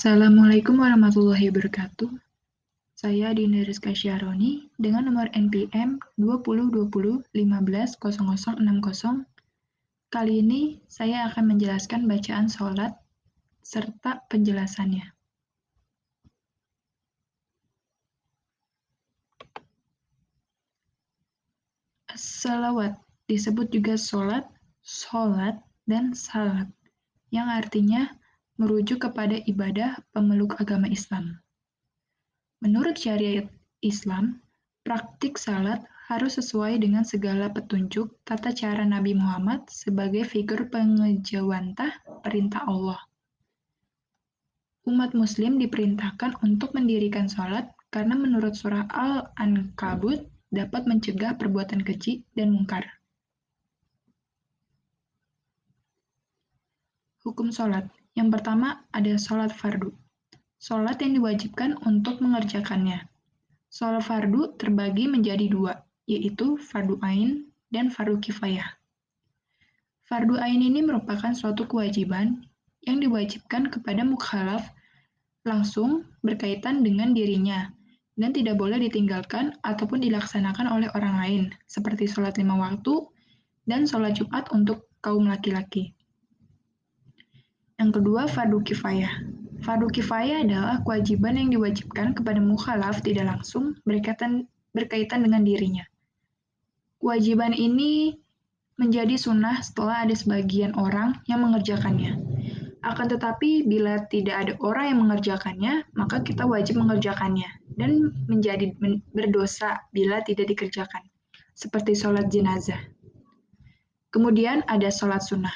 Assalamualaikum warahmatullahi wabarakatuh. Saya Dina Rizka Syahroni dengan nomor NPM 2020150060. Kali ini saya akan menjelaskan bacaan sholat serta penjelasannya. As-salawat disebut juga sholat, sholat, dan salat, yang artinya merujuk kepada ibadah pemeluk agama Islam. Menurut syariat Islam, praktik salat harus sesuai dengan segala petunjuk tata cara Nabi Muhammad sebagai figur pengejawantah perintah Allah. Umat Muslim diperintahkan untuk mendirikan salat karena menurut surah Al-Ankabut dapat mencegah perbuatan keji dan mungkar. Hukum salat. Yang pertama ada salat fardu. Salat yang diwajibkan untuk mengerjakannya. Salat fardu terbagi menjadi dua, yaitu fardu ain dan fardu kifayah. Fardu ain ini merupakan suatu kewajiban yang diwajibkan kepada mukhalaf langsung berkaitan dengan dirinya dan tidak boleh ditinggalkan ataupun dilaksanakan oleh orang lain, seperti sholat 5 waktu dan sholat Jumat untuk kaum laki-laki. Yang kedua, fardu kifayah. Fardu kifayah adalah kewajiban yang diwajibkan kepada mukhalaf tidak langsung berkaitan dengan dirinya. Kewajiban ini menjadi sunnah setelah ada sebagian orang yang mengerjakannya. Akan tetapi, bila tidak ada orang yang mengerjakannya, maka kita wajib mengerjakannya dan menjadi berdosa bila tidak dikerjakan, seperti sholat jenazah. Kemudian ada sholat sunnah.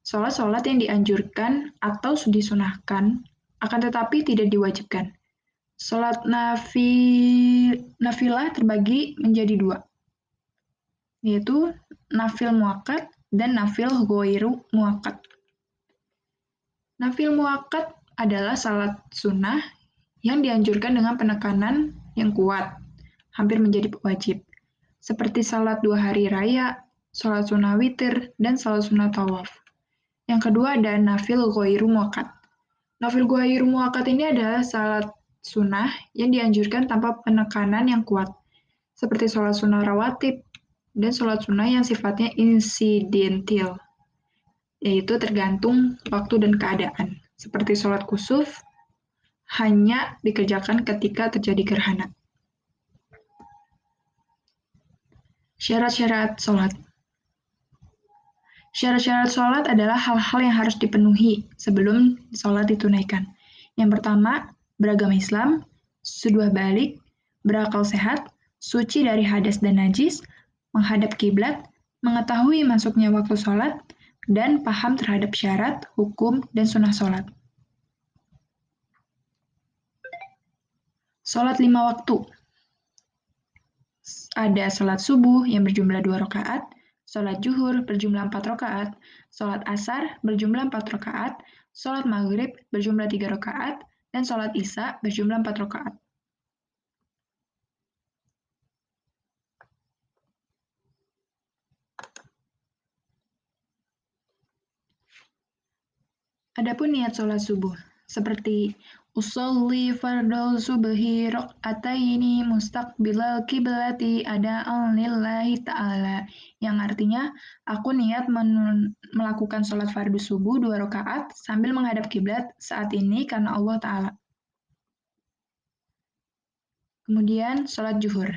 Sholat-sholat yang dianjurkan atau disunahkan, akan tetapi tidak diwajibkan. Sholat nafilah terbagi menjadi dua, yaitu nafil muakkad dan nafil ghairu muakkad. Nafil muakkad adalah salat sunnah yang dianjurkan dengan penekanan yang kuat, hampir menjadi wajib, seperti salat 2 hari raya, salat sunnah witir, dan salat sunnah tawaf. Yang kedua ada nafil ghairu muakkad. Nafil ghairu muakkad ini adalah salat sunnah yang dianjurkan tanpa penekanan yang kuat, seperti salat sunnah rawatib dan salat sunnah yang sifatnya insidentil, yaitu tergantung waktu dan keadaan, seperti salat kusuf hanya dikerjakan ketika terjadi gerhana. Syarat-syarat salat. Syarat-syarat sholat adalah hal-hal yang harus dipenuhi sebelum sholat ditunaikan. Yang pertama, beragama Islam, sudah balik, berakal sehat, suci dari hadas dan najis, menghadap kiblat, mengetahui masuknya waktu sholat, dan paham terhadap syarat, hukum, dan sunnah sholat. Sholat 5 waktu. Ada sholat subuh yang berjumlah 2 rakaat, sholat zuhur berjumlah 4 rakaat, sholat asar berjumlah 4 rakaat, sholat maghrib berjumlah 3 rakaat, dan sholat isya berjumlah 4 rakaat. Adapun niat sholat subuh, seperti usolli fardhu subhi raq'ataini mustaqbilal kiblati ada'an lillahi ta'ala, yang artinya aku niat melakukan sholat fardu subuh 2 rakaat sambil menghadap kiblat saat ini karena Allah Ta'ala. Kemudian sholat zuhur.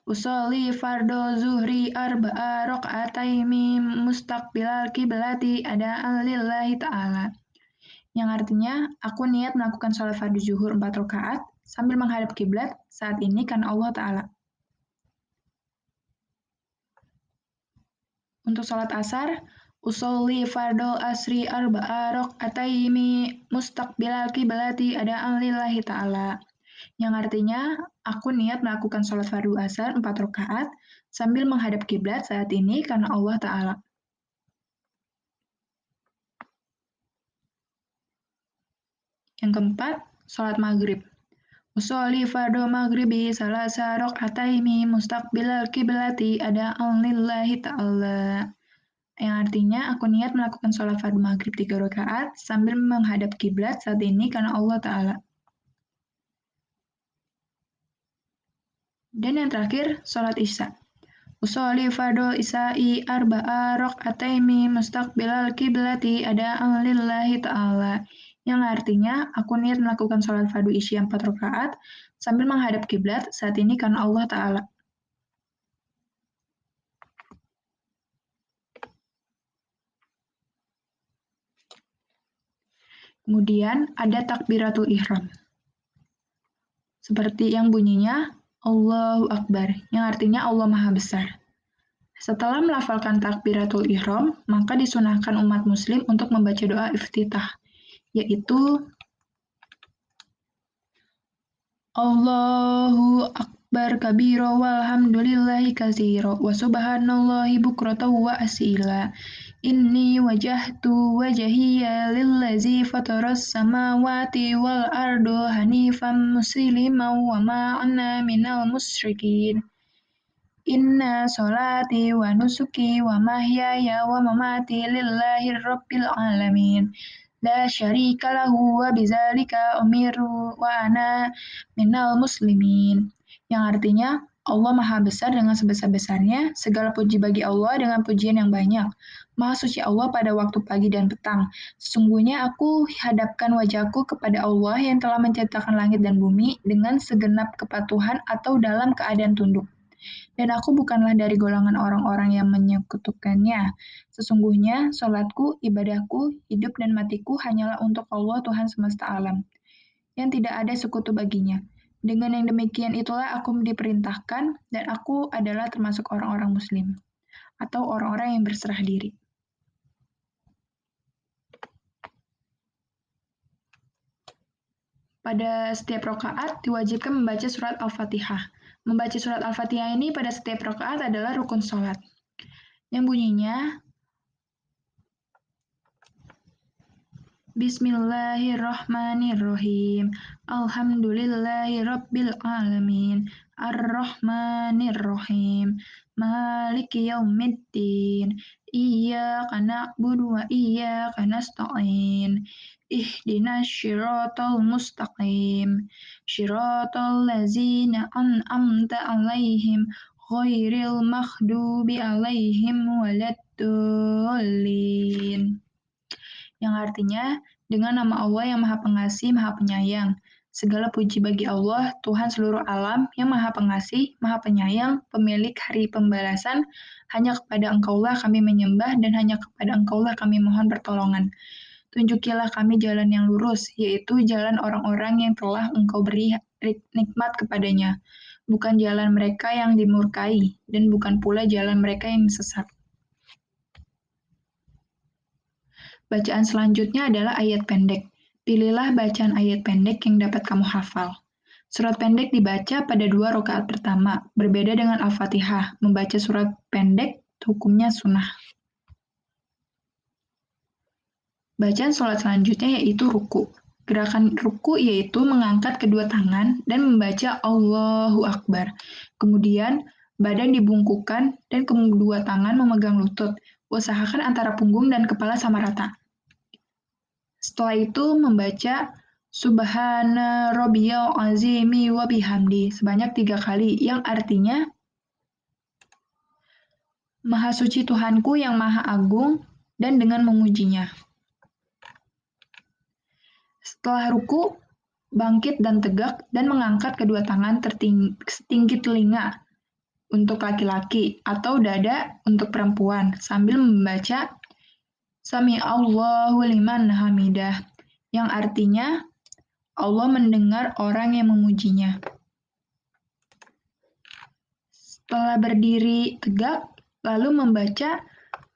Usolli fardhu zuhri arba'a raq'ataini mustaqbilal kiblati ada'an lillahi ta'ala, yang artinya aku niat melakukan sholat fardu zuhur 4 rakaat sambil menghadap kiblat saat ini karena Allah Ta'ala. Untuk sholat asar, usolli fardhu asri arba'a raq'ataini mustaqbilal kiblati ada'an lillahi ta'ala, yang artinya aku niat melakukan sholat fardu asar 4 rakaat sambil menghadap kiblat saat ini karena Allah Ta'ala. Yang keempat, sholat maghrib. Usolli fardhu maghribi salasa raq'ataini mustaqbilal kiblati ada'an lillahi ta'ala. yang artinya aku niat melakukan sholat fardu maghrib 3 rakaat sambil menghadap kiblat saat ini karena Allah Ta'ala. Dan yang terakhir, sholat isya. Usolli fardhu isya'i arba'a raq'ataini mustaqbilal kiblati ada'an lillahi ta'ala. Yang artinya, aku niat melakukan sholat fardu isya 4 rakaat sambil menghadap kiblat saat ini karena Allah Ta'ala. Kemudian ada takbiratul ihram. Seperti yang bunyinya Allahu Akbar, yang artinya Allah Maha Besar. Setelah melafalkan takbiratul ihram, maka disunahkan umat muslim untuk membaca doa iftitah, yaitu Allahu Akbar kabira walhamdulillahi katsira wa subhanallahi bukratan wa asila. Inni wajahtu wajhiya lillazi fataras samawati wal arda hanifan musliman wa ma ana minal musyrikin. Inna sholati wa nusuki wa mahyaya wa mamati lillahi rabbil alamin. La syarika lahu wa bizalika umiru wa ana minal muslimin. Yang artinya, Allah Maha Besar dengan sebesar-besarnya, segala puji bagi Allah dengan pujian yang banyak. Maha suci Allah pada waktu pagi dan petang. Sesungguhnya aku hadapkan wajahku kepada Allah yang telah menciptakan langit dan bumi dengan segenap kepatuhan atau dalam keadaan tunduk. Dan aku bukanlah dari golongan orang-orang yang menyekutukannya. Sesungguhnya, sholatku, ibadahku, hidup dan matiku hanyalah untuk Allah Tuhan semesta alam, yang tidak ada sekutu baginya. Dengan yang demikian itulah aku diperintahkan, dan aku adalah termasuk orang-orang muslim, atau orang-orang yang berserah diri. Pada setiap rakaat diwajibkan membaca surat Al-Fatihah. Membaca surat Al-Fatihah ini pada setiap rakaat adalah rukun sholat. Yang bunyinya, Bismillahirrahmanirrahim. Alhamdulillahi rabbil alamin. Ar-Rahmanirrahim. Maliki yaumiddin. Iyyaka na'budu wa iyyaka nasta'in. Ihdinas syiratal mustaqim. Syiratal ladzina an'amta 'alaihim ghairil maghdubi 'alaihim waladdallin. Yang artinya, dengan nama Allah yang Maha Pengasih, Maha Penyayang. Segala puji bagi Allah, Tuhan seluruh alam, yang Maha Pengasih, Maha Penyayang, pemilik hari pembalasan. Hanya kepada Engkaulah kami menyembah, dan hanya kepada Engkaulah kami mohon pertolongan. Tunjukilah kami jalan yang lurus, yaitu jalan orang-orang yang telah Engkau beri nikmat kepadanya. Bukan jalan mereka yang dimurkai, dan bukan pula jalan mereka yang sesat. Bacaan selanjutnya adalah ayat pendek. Pilihlah bacaan ayat pendek yang dapat kamu hafal. Surat pendek dibaca pada 2 rakaat pertama. Berbeda dengan Al-Fatihah, membaca surat pendek hukumnya sunnah. Bacaan sholat selanjutnya yaitu ruku. Gerakan ruku yaitu mengangkat kedua tangan dan membaca Allahu Akbar. Kemudian, badan dibungkukkan dan kedua tangan memegang lutut. Usahakan antara punggung dan kepala sama rata. Setelah itu membaca Subhana Rabbiyal Azimi wa bihamdi sebanyak 3 kali, yang artinya Maha suci Tuhanku yang Maha Agung, dan dengan memujinya. Setelah ruku, bangkit dan tegak dan mengangkat kedua tangan setinggi telinga untuk laki-laki atau dada untuk perempuan sambil membaca Sami Allahu liman hamidah, yang artinya Allah mendengar orang yang memujinya. Setelah berdiri tegak, lalu membaca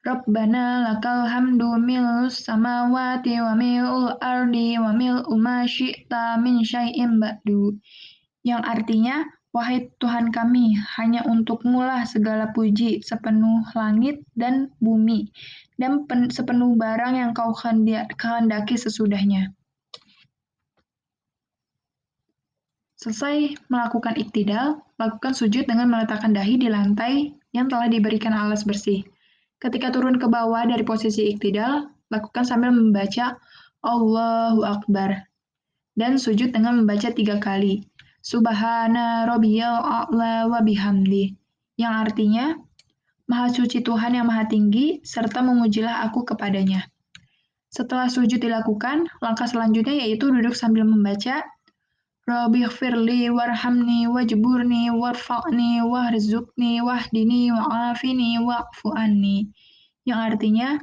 Rabbana lakal hamdu mil'us samawati wa mil'ul ardi wa mil'u ma syi'ta min syai'in ba'du, yang artinya, wahai Tuhan kami, hanya Untukmu lah segala puji sepenuh langit dan bumi, dan sepenuh barang yang Kau kehendaki sesudahnya. Selesai melakukan iktidal, lakukan sujud dengan meletakkan dahi di lantai yang telah diberikan alas bersih. Ketika turun ke bawah dari posisi iktidal, lakukan sambil membaca Allahu Akbar dan sujud dengan membaca 3 kali. Subhana rabbiyal a'la wa bihamdi, yang artinya, Maha suci Tuhan yang maha tinggi, serta memujilah aku kepadanya. Setelah sujud dilakukan, langkah selanjutnya yaitu duduk sambil membaca Rabbighfirli warhamni wajburni warfa'ni warzuqni wahdini wa'afini wa'fu anni, yang artinya,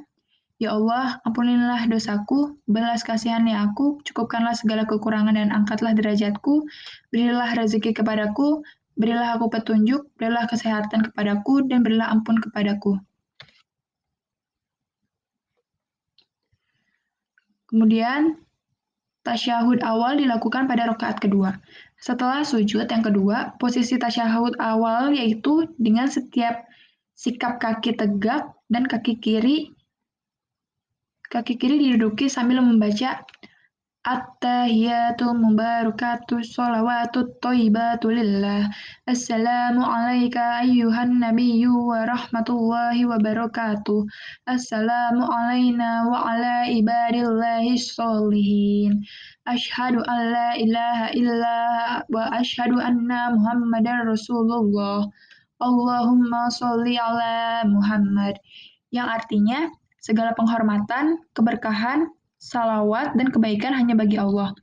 Ya Allah, ampunilah dosaku, belas kasihani aku, cukupkanlah segala kekurangan dan angkatlah derajatku, berilah rezeki kepadaku, berilah aku petunjuk, berilah kesehatan kepadaku, dan berilah ampun kepadaku. Kemudian, tasyahud awal dilakukan pada rakaat kedua. Setelah sujud yang kedua, posisi tasyahud awal yaitu dengan setiap sikap kaki tegak dan kaki kiri diduduki sambil membaca At-tahiyatul mubarakatuh sholawatut thayyibatu lillah. Assalamu alayka ayyuhan nabiyyu wa rahmatullahi wa barakatuh. Assalamu alayna wa ala ibadillahi sholihin. Ashhadu an la ilaha illallah wa ashhadu anna Muhammadar Rasulullah. Allahumma sholli ala Muhammad. Yang artinya, segala penghormatan, keberkahan, salawat, dan kebaikan hanya bagi Allah.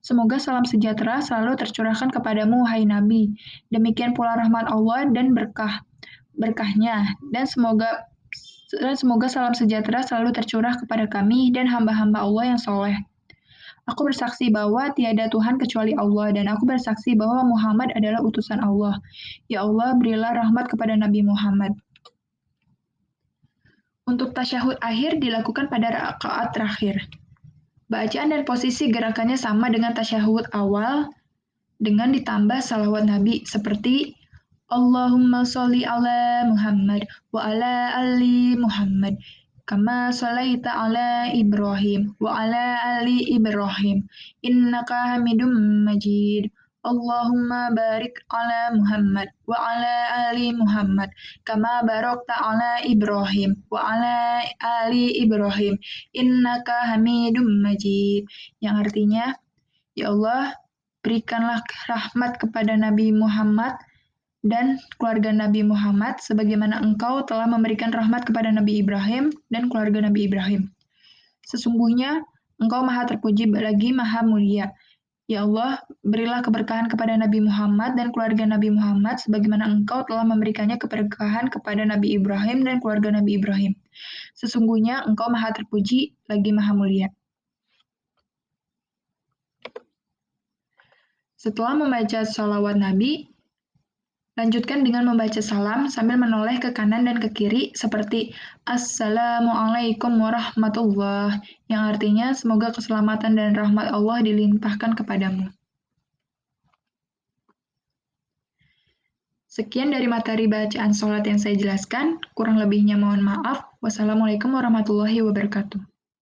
Semoga salam sejahtera selalu tercurahkan kepadamu, hai Nabi. Demikian pula rahmat Allah dan berkahnya. Dan semoga salam sejahtera selalu tercurah kepada kami dan hamba-hamba Allah yang soleh. Aku bersaksi bahwa tiada Tuhan kecuali Allah, dan aku bersaksi bahwa Muhammad adalah utusan Allah. Ya Allah, berilah rahmat kepada Nabi Muhammad. Untuk tasyahud akhir dilakukan pada rakaat terakhir. Bacaan dan posisi gerakannya sama dengan tasyahud awal, dengan ditambah salawat Nabi seperti Allahumma sholli ala Muhammad wa ala ali Muhammad kama sholaita ala Ibrahim wa ala ali Ibrahim innaka Hamidum Majid. Allahumma barik ala Muhammad wa ala ali Muhammad kama barakta ala Ibrahim wa ala ali Ibrahim innaka Hamidum Majid, yang artinya, Ya Allah, berikanlah rahmat kepada Nabi Muhammad dan keluarga Nabi Muhammad sebagaimana Engkau telah memberikan rahmat kepada Nabi Ibrahim dan keluarga Nabi Ibrahim. Sesungguhnya Engkau maha terpuji lagi maha mulia. Ya Allah, berilah keberkahan kepada Nabi Muhammad dan keluarga Nabi Muhammad sebagaimana Engkau telah memberikannya keberkahan kepada Nabi Ibrahim dan keluarga Nabi Ibrahim. Sesungguhnya Engkau maha terpuji lagi maha mulia. Setelah membaca salawat Nabi, lanjutkan dengan membaca salam sambil menoleh ke kanan dan ke kiri seperti Assalamualaikum warahmatullahi, yang artinya semoga keselamatan dan rahmat Allah dilimpahkan kepadamu. Sekian dari materi bacaan sholat yang saya jelaskan, kurang lebihnya mohon maaf. Wassalamualaikum warahmatullahi wabarakatuh.